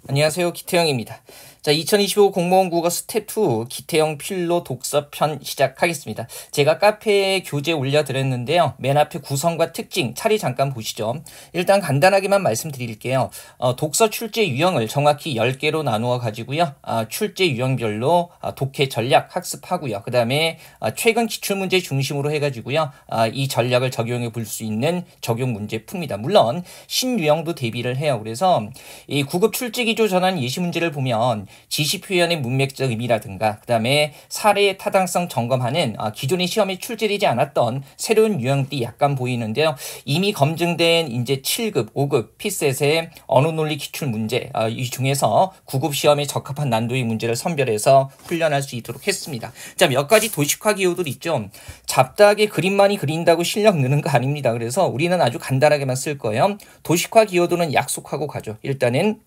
안녕하세요. 기태형입니다. 자, 2025 공무원 국어 스텝2 기태형 필로 독서편 시작하겠습니다. 제가 카페에 교재 올려드렸는데요. 맨 앞에 구성과 특징, 차례 잠깐 보시죠. 일단 간단하게만 말씀드릴게요. 독서 출제 유형을 정확히 10개로 나누어 가지고요. 출제 유형별로 독해 전략 학습하고요. 그 다음에 최근 기출문제 중심으로 해가지고요. 이 전략을 적용해 볼 수 있는 적용 문제 풉니다. 물론 신유형도 대비를 해요. 그래서 이 9급 출제 기조 전환 예시 문제를 보면 지시 표현의 문맥적 의미라든가 그 다음에 사례의 타당성 점검하는 기존의 시험에 출제되지 않았던 새로운 유형들이 약간 보이는데요. 이미 검증된 이제 7급, 5급 피셋의 언어 논리 기출 문제 이 중에서 9급 시험에 적합한 난도의 문제를 선별해서 훈련할 수 있도록 했습니다. 자, 몇 가지 도식화 기호들 있죠. 잡다하게 그림만이 그린다고 실력 느는 거 아닙니다. 그래서 우리는 아주 간단하게만 쓸 거예요. 도식화 기호도는 약속하고 가죠. 일단은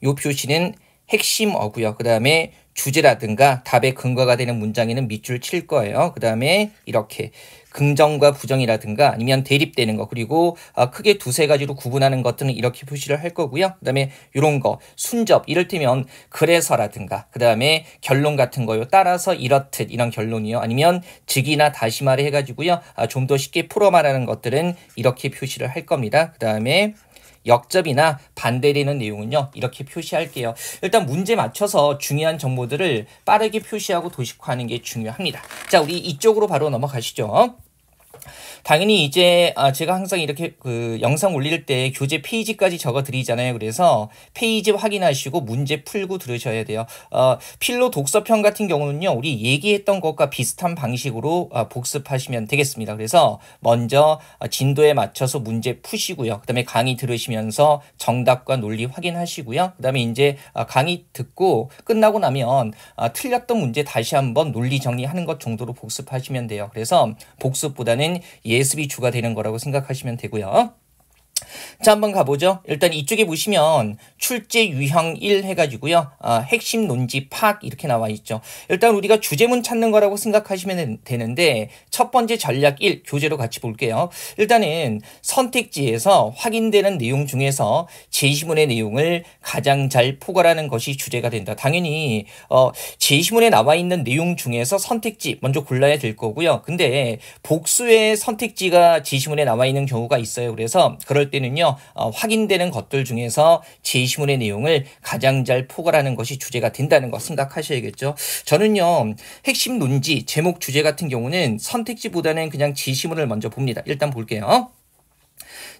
요 표시는 핵심어고요. 그 다음에 주제라든가 답의 근거가 되는 문장에는 밑줄 칠 거예요. 그 다음에 이렇게 긍정과 부정이라든가 아니면 대립되는 거, 그리고 크게 두세 가지로 구분하는 것들은 이렇게 표시를 할 거고요. 그 다음에 이런 거 순접, 이를테면 그래서라든가 그 다음에 결론 같은 거요. 따라서 이렇듯 이런 결론이요. 아니면 즉이나 다시 말해 해가지고요. 좀 더 쉽게 풀어 말하는 것들은 이렇게 표시를 할 겁니다. 그 다음에 역접이나 반대되는 내용은요, 이렇게 표시할게요. 일단 문제 맞춰서 중요한 정보들을 빠르게 표시하고 도식화하는 게 중요합니다. 자, 우리 이쪽으로 바로 넘어가시죠. 당연히 이제 제가 항상 이렇게 영상 올릴 때 교재 페이지까지 적어 드리잖아요. 그래서 페이지 확인하시고 문제 풀고 들으셔야 돼요. 필로 독서편 같은 경우는요, 우리 얘기했던 것과 비슷한 방식으로 복습하시면 되겠습니다. 그래서 먼저 진도에 맞춰서 문제 푸시고요. 그 다음에 강의 들으시면서 정답과 논리 확인하시고요. 그 다음에 이제 강의 듣고 끝나고 나면 틀렸던 문제 다시 한번 논리 정리하는 것 정도로 복습하시면 돼요. 그래서 복습보다는 예습이 주가 되는 거라고 생각하시면 되고요. 자, 한번 가보죠. 일단 이쪽에 보시면 출제 유형 1 해가지고요. 핵심 논지 파악 이렇게 나와 있죠. 일단 우리가 주제문 찾는 거라고 생각하시면 되는데 첫 번째 전략 1 교재로 같이 볼게요. 일단은 선택지에서 확인되는 내용 중에서 제시문의 내용을 가장 잘 포괄하는 것이 주제가 된다. 당연히 제시문에 나와 있는 내용 중에서 선택지 먼저 골라야 될 거고요. 근데 복수의 선택지가 제시문에 나와 있는 경우가 있어요. 그래서 그럴 때는요, 확인되는 것들 중에서 제시문의 내용을 가장 잘 포괄하는 것이 주제가 된다는 거 생각하셔야겠죠. 저는요, 핵심 논지, 제목 주제 같은 경우는 선택지보다는 그냥 제시문을 먼저 봅니다. 일단 볼게요.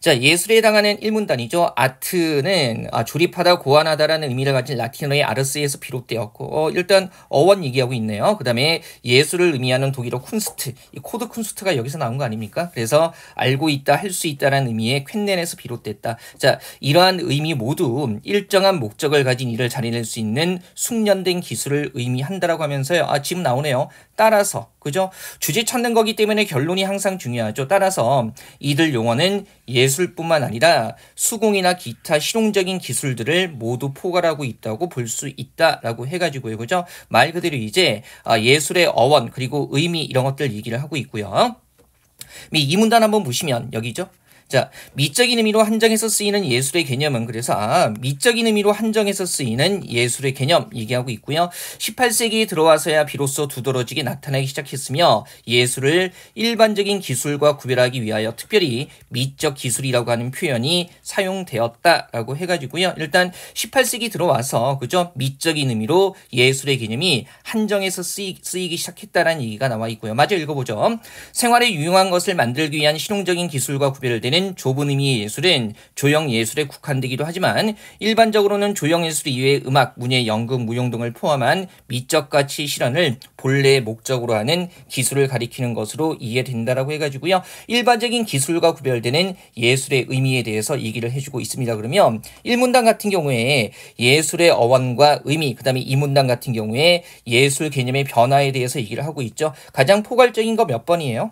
자, 예술에 해당하는 일문단이죠. 아트는 조립하다, 고안하다라는 의미를 가진 라틴어의 아르스에서 비롯되었고 일단 어원 얘기하고 있네요. 그 다음에 예술을 의미하는 독일어 쿤스트, 이 코드 쿤스트가 여기서 나온 거 아닙니까? 그래서 알고 있다, 할 수 있다라는 의미의 쾰넨에서 비롯됐다. 자, 이러한 의미 모두 일정한 목적을 가진 일을 자리낼 수 있는 숙련된 기술을 의미한다라고 하면서요. 지금 나오네요. 따라서, 그죠? 주제 찾는 거기 때문에 결론이 항상 중요하죠. 따라서 이들 용어는 예술뿐만 아니라 수공이나 기타 실용적인 기술들을 모두 포괄하고 있다고 볼 수 있다라고 해가지고요. 그죠? 말 그대로 이제 예술의 어원 그리고 의미 이런 것들 얘기를 하고 있고요. 이 문단 한번 보시면 여기죠. 자, 미적인 의미로 한정해서 쓰이는 예술의 개념은 그래서 미적인 의미로 한정해서 쓰이는 예술의 개념 얘기하고 있고요. 18세기에 들어와서야 비로소 두드러지게 나타나기 시작했으며 예술을 일반적인 기술과 구별하기 위하여 특별히 미적 기술이라고 하는 표현이 사용되었다라고 해가지고요. 일단 18세기 들어와서 그죠? 미적인 의미로 예술의 개념이 한정해서 쓰이기 시작했다라는 얘기가 나와 있고요. 마저 읽어보죠. 생활에 유용한 것을 만들기 위한 실용적인 기술과 구별되는 좁은 의미의 예술은 조형 예술에 국한되기도 하지만 일반적으로는 조형 예술 이외의 음악, 문예, 연극, 무용 등을 포함한 미적 가치 실현을 본래의 목적으로 하는 기술을 가리키는 것으로 이해된다라고 해가지고요. 일반적인 기술과 구별되는 예술의 의미에 대해서 얘기를 해주고 있습니다. 그러면 1문단 같은 경우에 예술의 어원과 의미, 그 다음에 2문단 같은 경우에 예술 개념의 변화에 대해서 얘기를 하고 있죠. 가장 포괄적인 거 몇 번이에요?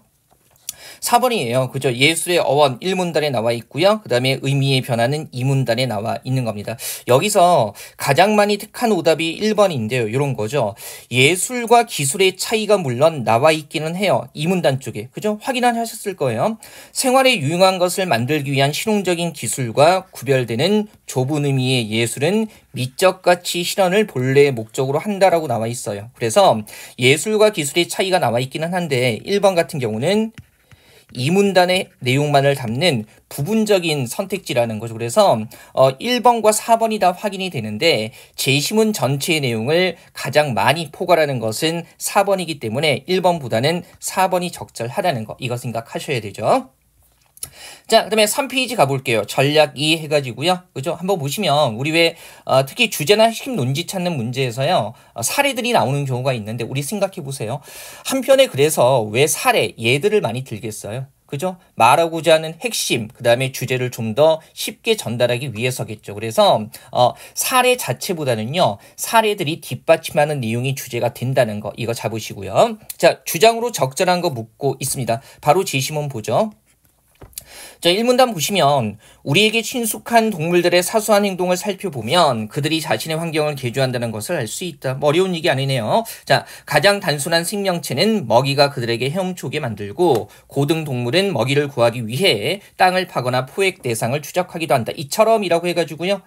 4번이에요. 그죠? 예술의 어원 1문단에 나와 있고요. 그 다음에 의미의 변화는 2문단에 나와 있는 겁니다. 여기서 가장 많이 택한 오답이 1번인데요. 이런 거죠. 예술과 기술의 차이가 물론 나와 있기는 해요. 2문단 쪽에. 그죠? 확인하셨을 거예요. 생활에 유용한 것을 만들기 위한 실용적인 기술과 구별되는 좁은 의미의 예술은 미적 가치 실현을 본래의 목적으로 한다라고 나와 있어요. 그래서 예술과 기술의 차이가 나와 있기는 한데 1번 같은 경우는 이 문단의 내용만을 담는 부분적인 선택지라는 거죠. 그래서 1번과 4번이 다 확인이 되는데 제시문 전체의 내용을 가장 많이 포괄하는 것은 4번이기 때문에 1번보다는 4번이 적절하다는 거, 이거 생각하셔야 되죠. 자, 그다음에 3페이지 가볼게요. 전략 2 해가지고요. 그죠? 한번 보시면 우리 왜 특히 주제나 핵심 논지 찾는 문제에서요. 사례들이 나오는 경우가 있는데 우리 생각해 보세요. 한편에 그래서 왜 사례, 예들을 많이 들겠어요? 그죠? 말하고자 하는 핵심, 그 다음에 주제를 좀 더 쉽게 전달하기 위해서겠죠. 그래서 사례 자체보다는요. 사례들이 뒷받침하는 내용이 주제가 된다는 거, 이거 잡으시고요. 자, 주장으로 적절한 거 묻고 있습니다. 바로 제시문 보죠. 자, 1문단 보시면 우리에게 친숙한 동물들의 사소한 행동을 살펴보면 그들이 자신의 환경을 개조한다는 것을 알 수 있다. 뭐 어려운 얘기 아니네요. 자, 가장 단순한 생명체는 먹이가 그들에게 헤엄쳐오게 만들고 고등 동물은 먹이를 구하기 위해 땅을 파거나 포획 대상을 추적하기도 한다. 이처럼이라고 해가지고요.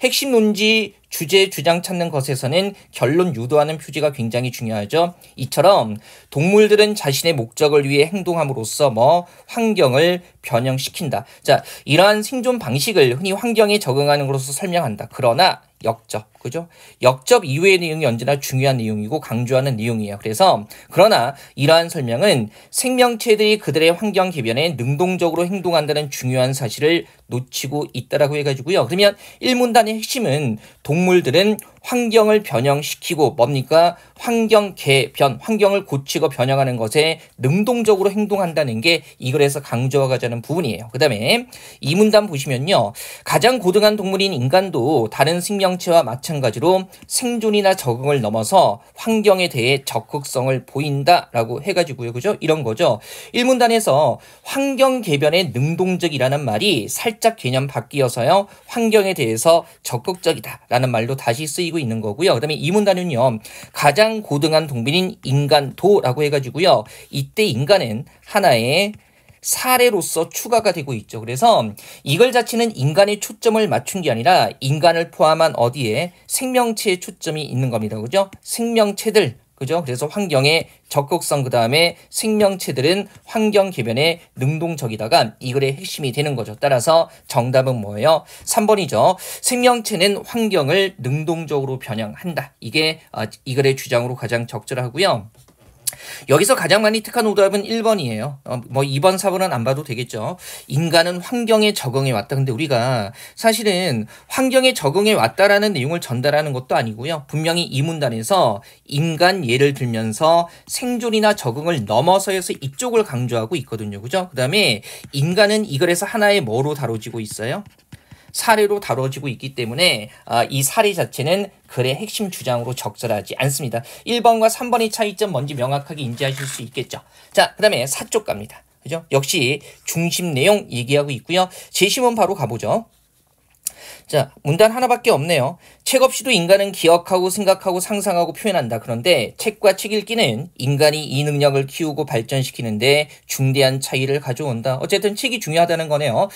핵심 논지, 주제, 주장 찾는 것에서는 결론 유도하는 표지가 굉장히 중요하죠. 이처럼 동물들은 자신의 목적을 위해 행동함으로써 환경을 변형시킨다. 자, 이러한 생존 방식을 흔히 환경에 적응하는 것으로서 설명한다. 그러나 역접, 그죠? 역접 이외의 내용이 언제나 중요한 내용이고 강조하는 내용이에요. 그러나 이러한 설명은 생명체들이 그들의 환경 개변에 능동적으로 행동한다는 중요한 사실을 놓치고 있다라고 해가지고요. 그러면 1문단의 핵심은 동물들은 환경을 변형시키고 뭡니까? 환경 개변, 환경을 고치고 변형하는 것에 능동적으로 행동한다는 게 이 글에서 강조하자는 부분이에요. 그 다음에 이 문단 보시면요. 가장 고등한 동물인 인간도 다른 생명체와 마찬가지로 생존이나 적응을 넘어서 환경에 대해 적극성을 보인다라고 해가지고요. 그죠? 이런 거죠. 1문단에서 환경 개변의 능동적이라는 말이 살짝 개념 바뀌어서요. 환경에 대해서 적극적이다라는 말로 다시 쓰이고 있는 거고요. 그 다음에 이 문단은요. 가장 고등한 동물인 인간도라고 해가지고요. 이때 인간은 하나의 사례로서 추가가 되고 있죠. 그래서 이걸 자체는 인간의 초점을 맞춘 게 아니라 인간을 포함한 어디에 생명체의 초점이 있는 겁니다. 그죠? 생명체들. 그죠? 그래서 환경의 적극성, 그 다음에 생명체들은 환경 개변에 능동적이다가 이 글의 핵심이 되는 거죠. 따라서 정답은 뭐예요? 3번이죠. 생명체는 환경을 능동적으로 변형한다. 이게 이 글의 주장으로 가장 적절하고요. 여기서 가장 많이 택한 오답은 1번이에요. 2번, 4번은 안 봐도 되겠죠. 인간은 환경에 적응해 왔다. 근데 우리가 사실은 환경에 적응해 왔다라는 내용을 전달하는 것도 아니고요. 분명히 이 문단에서 인간 예를 들면서 생존이나 적응을 넘어서 해서 이쪽을 강조하고 있거든요. 그죠? 그 다음에 인간은 이 글에서 하나의 뭐로 다뤄지고 있어요? 사례로 다뤄지고 있기 때문에 이 사례 자체는 글의 핵심 주장으로 적절하지 않습니다. 1번과 3번의 차이점 뭔지 명확하게 인지하실 수 있겠죠. 자, 그 다음에 4쪽 갑니다. 그죠? 역시 중심 내용 얘기하고 있고요. 제시문 바로 가보죠. 자, 문단 하나밖에 없네요. 책 없이도 인간은 기억하고 생각하고 상상하고 표현한다. 그런데 책과 책 읽기는 인간이 이 능력을 키우고 발전시키는데 중대한 차이를 가져온다. 어쨌든 책이 중요하다는 거네요.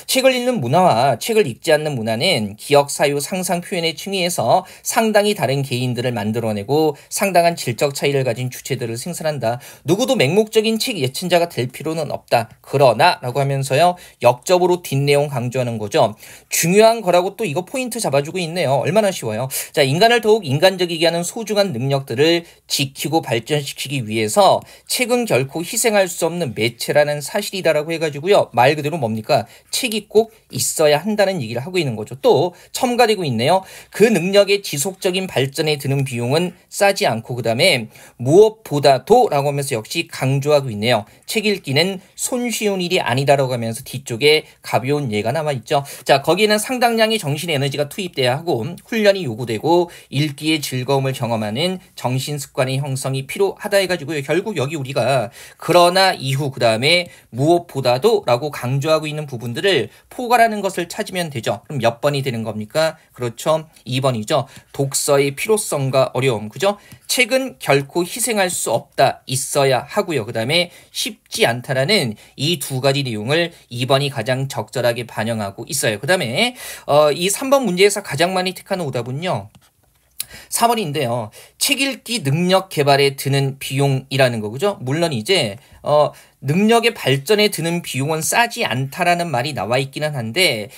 책을 읽는 문화와 책을 읽지 않는 문화는 기억, 사유, 상상 표현의 층위에서 상당히 다른 개인들을 만들어내고 상당한 질적 차이를 가진 주체들을 생산한다. 누구도 맹목적인 책 예천자가 될 필요는 없다. 그러나 라고 하면서요. 역접으로 뒷내용 강조하는 거죠. 중요한 거라고 또 이거 포인트 잡아주고 있네요. 얼마나 쉬워요. 자, 인간을 더욱 인간적이게 하는 소중한 능력들을 지키고 발전시키기 위해서 책은 결코 희생할 수 없는 매체라는 사실이다라고 해가지고요. 말 그대로 뭡니까? 책이 꼭 있어야 한다는 얘기를 하고 있는 거죠. 또 첨가되고 있네요. 그 능력의 지속적인 발전에 드는 비용은 싸지 않고 그 다음에 무엇보다도 라고 하면서 역시 강조하고 있네요. 책 읽기는 손쉬운 일이 아니다라고 하면서 뒤쪽에 가벼운 예가 남아있죠. 자, 거기에는 상당량의 정신의 에너지가 투입돼야 하고 훈련이 요구되고 읽기의 즐거움을 경험하는 정신 습관의 형성이 필요하다 해가지고요. 결국 여기 우리가 그러나 이후 그 다음에 무엇보다도 라고 강조하고 있는 부분들을 포괄하는 것을 찾으면 되죠. 그럼 몇 번이 되는 겁니까? 그렇죠. 2번이죠. 독서의 필요성과 어려움. 그죠? 책은 결코 희생할 수 없다. 있어야 하고요. 그 다음에 쉽지 않다라는 이 두 가지 내용을 2번이 가장 적절하게 반영하고 있어요. 그 다음에 이 3번 문제에서 가장 많이 택하는 오답은요. 4번인데요. 책 읽기 능력 개발에 드는 비용이라는 거, 그죠? 물론 이제 능력의 발전에 드는 비용은 싸지 않다라는 말이 나와 있기는 한데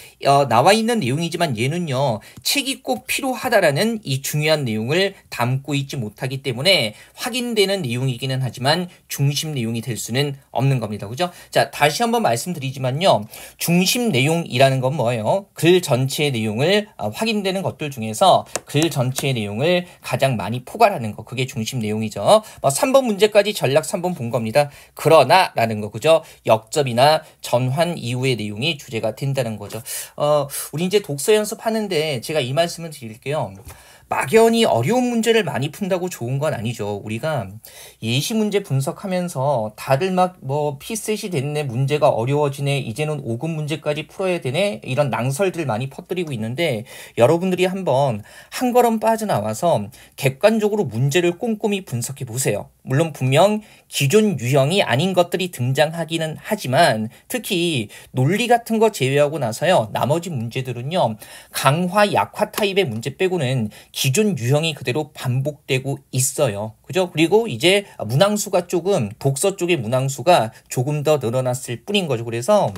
나와 있는 내용이지만 얘는요. 책이 꼭 필요하다라는 이 중요한 내용을 담고 있지 못하기 때문에 확인되는 내용이기는 하지만 중심 내용이 될 수는 없는 겁니다. 그죠? 자, 다시 한번 말씀드리지만요. 중심 내용이라는 건 뭐예요? 글 전체의 내용을 확인되는 것들 중에서 글 전체의 내용을 가장 많이 포괄하는 거. 그게 중심 내용이죠. 3번 문제까지 전략 3번 본 겁니다. 그러나 라는 거, 그죠? 역접이나 전환 이후의 내용이 주제가 된다는 거죠. 우리 이제 독서 연습하는데 제가 이 말씀을 드릴게요. 막연히 어려운 문제를 많이 푼다고 좋은 건 아니죠. 우리가 예시 문제 분석하면서 다들 막 피셋이 됐네, 문제가 어려워지네, 이제는 5급 문제까지 풀어야 되네, 이런 낭설들 많이 퍼뜨리고 있는데 여러분들이 한번 한 걸음 빠져나와서 객관적으로 문제를 꼼꼼히 분석해 보세요. 물론 분명 기존 유형이 아닌 것들이 등장하기는 하지만 특히 논리 같은 거 제외하고 나서요. 나머지 문제들은요. 강화, 약화 타입의 문제 빼고는 기존 유형이 그대로 반복되고 있어요. 그죠? 그리고 이제 문항수가 조금 독서 쪽의 문항수가 조금 더 늘어났을 뿐인 거죠. 그래서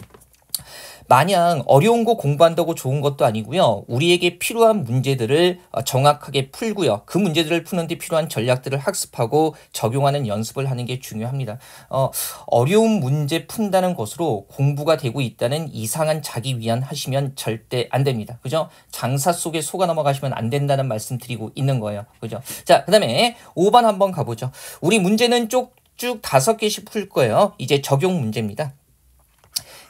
마냥 어려운 거 공부한다고 좋은 것도 아니고요. 우리에게 필요한 문제들을 정확하게 풀고요. 그 문제들을 푸는데 필요한 전략들을 학습하고 적용하는 연습을 하는 게 중요합니다. 어려운 문제 푼다는 것으로 공부가 되고 있다는 이상한 자기 위안 하시면 절대 안 됩니다. 그죠? 장사 속에 속아 넘어가시면 안 된다는 말씀 드리고 있는 거예요. 그죠? 자, 그 다음에 5번 한번 가보죠. 우리 문제는 쭉 5개씩 풀 거예요. 이제 적용 문제입니다.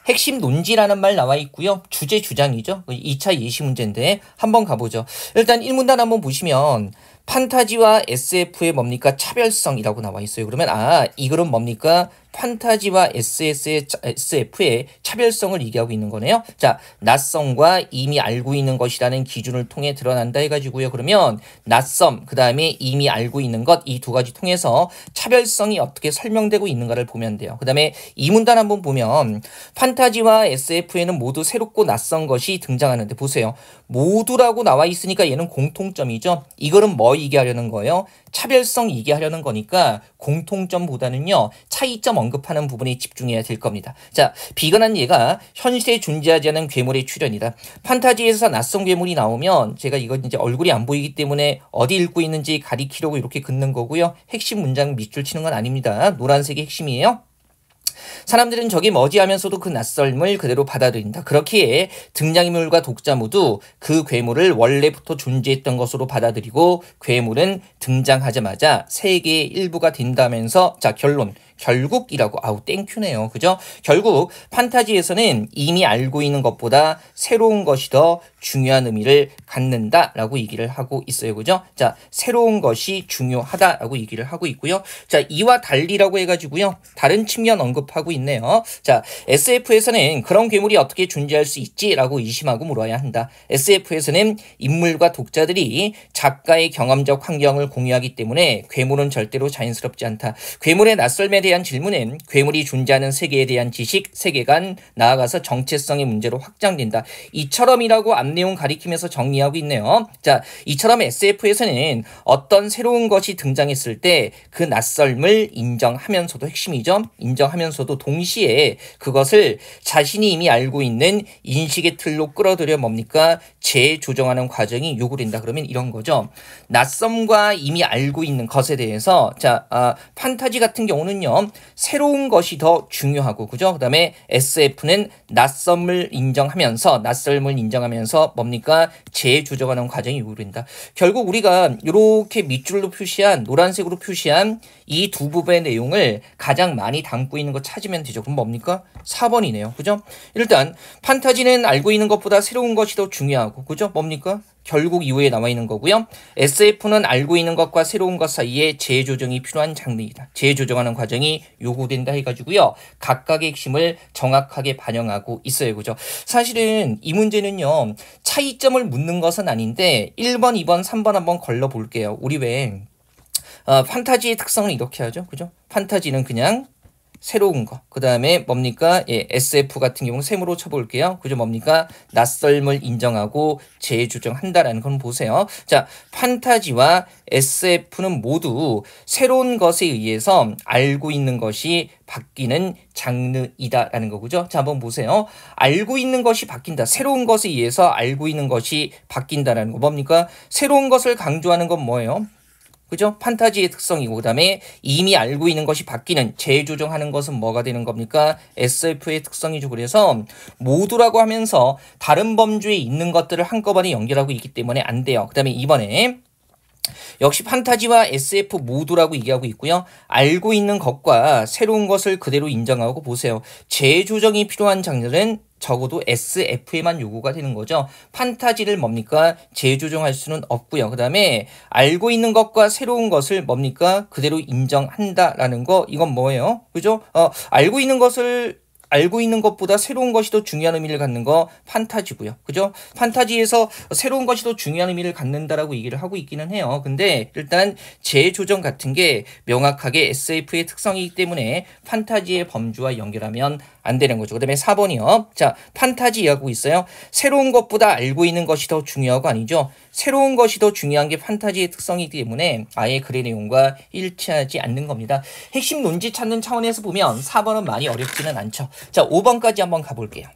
핵심 논지라는 말 나와 있고요. 주제 주장이죠. 2차 예시 문제인데 한번 가보죠. 일단 1문단 한번 보시면 판타지와 SF의 뭡니까? 차별성이라고 나와 있어요. 그러면 이 글은 뭡니까? 판타지와 SF의 차별성을 얘기하고 있는 거네요. 자, 낯섦과 이미 알고 있는 것이라는 기준을 통해 드러난다 해가지고요. 그러면 낯섦, 그 다음에 이미 알고 있는 것, 이 두 가지 통해서 차별성이 어떻게 설명되고 있는가를 보면 돼요. 그 다음에 이 문단 한번 보면 판타지와 SF에는 모두 새롭고 낯선 것이 등장하는데 보세요. 모두라고 나와 있으니까 얘는 공통점이죠. 이거는 뭐 얘기하려는 거예요? 차별성 얘기하려는 거니까 공통점보다는요. 차이점 언급하는 부분에 집중해야 될 겁니다. 자, 비근한 예가 현실에 존재하지 않은 괴물의 출현이다. 판타지에서 낯선 괴물이 나오면 제가 이거 이제 얼굴이 안 보이기 때문에 어디 읽고 있는지 가리키려고 이렇게 긋는 거고요. 핵심 문장 밑줄 치는 건 아닙니다. 노란색이 핵심이에요. 사람들은 저게 뭐지 하면서도 그 낯설음을 그대로 받아들인다. 그렇기에 등장인물과 독자 모두 그 괴물을 원래부터 존재했던 것으로 받아들이고 괴물은 등장하자마자 세계의 일부가 된다면서 자 결국이라고 땡큐네요. 그죠? 결국 판타지에서는 이미 알고 있는 것보다 새로운 것이 더 중요한 의미를 갖는다라고 얘기를 하고 있어요. 그죠? 자, 새로운 것이 중요하다라고 얘기를 하고 있고요. 자, 이와 달리라고 해가지고요. 다른 측면 언급하고 있네요. 자, SF에서는 그런 괴물이 어떻게 존재할 수 있지라고 의심하고 물어야 한다. SF에서는 인물과 독자들이 작가의 경험적 환경을 공유하기 때문에 괴물은 절대로 자연스럽지 않다. 괴물의 낯설음에 대한 질문은 괴물이 존재하는 세계에 대한 지식, 세계관, 나아가서 정체성의 문제로 확장된다. 이처럼이라고 앞내용 가리키면서 정리하고 있네요. 자, 이처럼 SF에서는 어떤 새로운 것이 등장했을 때 그 낯설음을 인정하면서도 핵심이죠. 인정하면서도 동시에 그것을 자신이 이미 알고 있는 인식의 틀로 끌어들여 뭡니까? 재조정하는 과정이 요구된다. 그러면 이런 거죠. 낯섦과 이미 알고 있는 것에 대해서 판타지 같은 경우는요. 새로운 것이 더 중요하고 그죠? 그다음에 SF는 낯섦을 인정하면서 뭡니까? 재조정하는 과정이 요구된다. 결국 우리가 이렇게 밑줄로 표시한 노란색으로 표시한 이 두 부분의 내용을 가장 많이 담고 있는 거 찾으면 되죠. 그럼 뭡니까? 4번이네요. 그죠? 일단 판타지는 알고 있는 것보다 새로운 것이 더 중요하고 그죠? 뭡니까? 결국 이후에 나와 있는 거고요. SF는 알고 있는 것과 새로운 것 사이에 재조정이 필요한 장르이다. 재조정하는 과정이 요구된다 해가지고요. 각각의 핵심을 정확하게 반영하고 있어요. 그죠? 사실은 이 문제는요. 차이점을 묻는 것은 아닌데 1번, 2번, 3번 한번 걸러 볼게요. 우리 왜 판타지의 특성을 이렇게 하죠. 그죠? 판타지는 그냥 새로운 거. 그 다음에 뭡니까? 예, SF 같은 경우는 셈으로 쳐볼게요. 그죠? 뭡니까? 낯설음을 인정하고 재조정한다라는 건 보세요. 자, 판타지와 SF는 모두 새로운 것에 의해서 알고 있는 것이 바뀌는 장르이다라는 거죠. 자, 한번 보세요. 알고 있는 것이 바뀐다. 새로운 것에 의해서 알고 있는 것이 바뀐다라는 거. 뭡니까? 새로운 것을 강조하는 건 뭐예요? 그죠? 판타지의 특성이고 그다음에 이미 알고 있는 것이 바뀌는 재조정하는 것은 뭐가 되는 겁니까? SF의 특성이죠. 그래서 모두라고 하면서 다른 범주에 있는 것들을 한꺼번에 연결하고 있기 때문에 안 돼요. 그다음에 이번에 역시 판타지와 SF 모두라고 얘기하고 있고요. 알고 있는 것과 새로운 것을 그대로 인정하고 보세요. 재조정이 필요한 장르는 적어도 SF에만 요구가 되는 거죠. 판타지를 뭡니까? 재조정할 수는 없고요. 그 다음에 알고 있는 것과 새로운 것을 뭡니까? 그대로 인정한다라는 거. 이건 뭐예요? 그죠? 알고 있는 것보다 새로운 것이 더 중요한 의미를 갖는 거 판타지고요. 그죠? 판타지에서 새로운 것이 더 중요한 의미를 갖는다라고 얘기를 하고 있기는 해요. 근데 일단 재조정 같은 게 명확하게 SF의 특성이기 때문에 판타지의 범주와 연결하면 안 되는 거죠. 그 다음에 4번이요. 자, 판타지 이야기하고 있어요. 새로운 것보다 알고 있는 것이 더 중요하고 아니죠. 새로운 것이 더 중요한 게 판타지의 특성이기 때문에 아예 글의 내용과 일치하지 않는 겁니다. 핵심 논지 찾는 차원에서 보면 4번은 많이 어렵지는 않죠. 자, 5번까지 한번 가볼게요.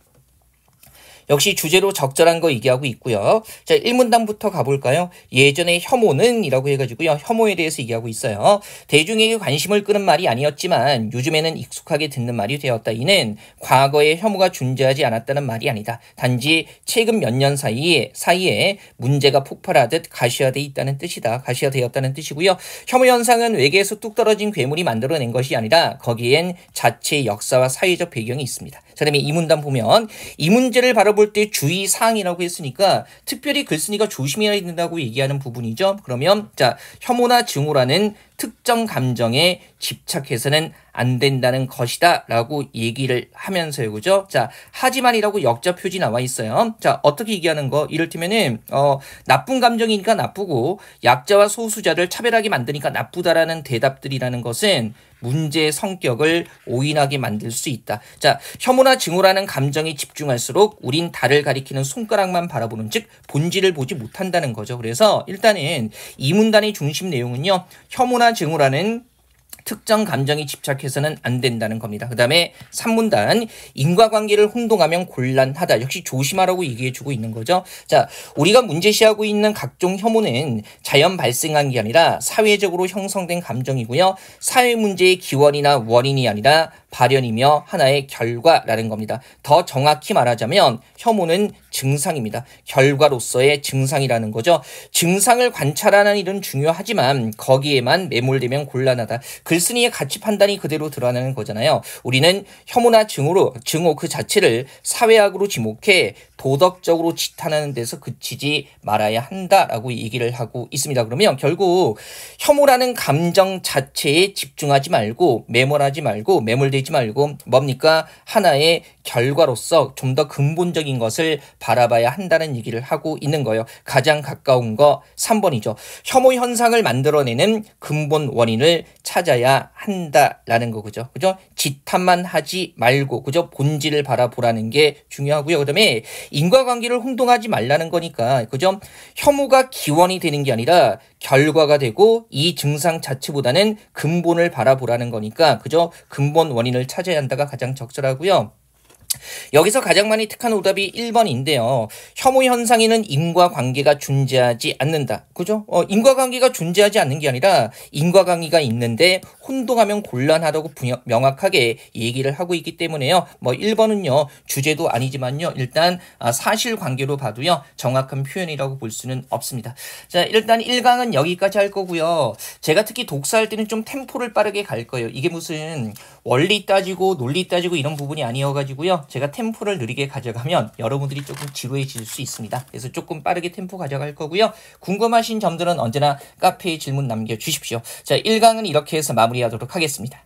역시 주제로 적절한 거 얘기하고 있고요. 자, 1문단부터 가볼까요? 예전에 혐오는 이라고 해가지고요. 혐오에 대해서 얘기하고 있어요. 대중에게 관심을 끄는 말이 아니었지만 요즘에는 익숙하게 듣는 말이 되었다. 이는 과거에 혐오가 존재하지 않았다는 말이 아니다. 단지 최근 몇 년 사이에 문제가 폭발하듯 가시화되어 있다는 뜻이다. 가시화되었다는 뜻이고요. 혐오 현상은 외계에서 뚝 떨어진 괴물이 만들어낸 것이 아니라 거기엔 자체의 역사와 사회적 배경이 있습니다. 자, 그다음에 이 문단 보면 이 문제를 바라볼 때 주의사항이라고 했으니까 특별히 글쓴이가 조심해야 된다고 얘기하는 부분이죠. 그러면 자, 혐오나 증오라는 특정 감정에 집착해서는 안 된다는 것이다 라고 얘기를 하면서요. 그죠? 자, 하지만이라고 역자 표지 나와 있어요. 자, 어떻게 얘기하는 거? 이를테면은 나쁜 감정이니까 나쁘고 약자와 소수자를 차별하게 만드니까 나쁘다라는 대답들이라는 것은 문제의 성격을 오인하게 만들 수 있다. 자, 혐오나 증오라는 감정에 집중할수록 우린 달을 가리키는 손가락만 바라보는 즉 본질을 보지 못한다는 거죠. 그래서 일단은 이 문단의 중심 내용은요. 혐오나 증오라는 특정 감정에 집착해서는 안 된다는 겁니다. 그 다음에 3문단 인과관계를 혼동하면 곤란하다. 역시 조심하라고 얘기해주고 있는 거죠. 자, 우리가 문제시하고 있는 각종 혐오는 자연 발생한 게 아니라 사회적으로 형성된 감정이고요. 사회 문제의 기원이나 원인이 아니라 발현이며 하나의 결과라는 겁니다. 더 정확히 말하자면 혐오는 증상입니다. 결과로서의 증상이라는 거죠. 증상을 관찰하는 일은 중요하지만 거기에만 매몰되면 곤란하다. 글쓴이의 가치 판단이 그대로 드러나는 거잖아요. 우리는 혐오나 증오 그 자체를 사회학으로 지목해 도덕적으로 지탄하는 데서 그치지 말아야 한다라고 얘기를 하고 있습니다. 그러면 결국 혐오라는 감정 자체에 집중하지 말고 매몰되지 말고 뭡니까? 하나의 결과로서 좀 더 근본적인 것을 바라봐야 한다는 얘기를 하고 있는 거예요. 가장 가까운 거 3번이죠. 혐오 현상을 만들어내는 근본 원인을 찾아야 한다라는 거 그죠? 지탄만 하지 말고 그죠? 본질을 바라보라는 게 중요하고요. 그다음에 인과관계를 혼동하지 말라는 거니까 그죠? 혐오가 기원이 되는 게 아니라 결과가 되고 이 증상 자체보다는 근본을 바라보라는 거니까 그죠? 근본 원인을 찾아야 한다가 가장 적절하고요. 여기서 가장 많이 택한 오답이 1번인데요. 혐오 현상에는 인과관계가 존재하지 않는다. 그죠? 인과관계가 존재하지 않는 게 아니라 인과관계가 있는데 혼동하면 곤란하다고 명확하게 얘기를 하고 있기 때문에요. 1번은요. 주제도 아니지만요. 일단 사실관계로 봐도요. 정확한 표현이라고 볼 수는 없습니다. 자, 일단 1강은 여기까지 할 거고요. 제가 특히 독서할 때는 좀 템포를 빠르게 갈 거예요. 이게 무슨 원리 따지고 논리 따지고 이런 부분이 아니어가지고요. 있는데요. 제가 템포를 느리게 가져가면 여러분들이 조금 지루해질 수 있습니다. 그래서 조금 빠르게 템포 가져갈 거고요. 궁금하신 점들은 언제나 카페에 질문 남겨주십시오. 자, 1강은 이렇게 해서 마무리하도록 하겠습니다.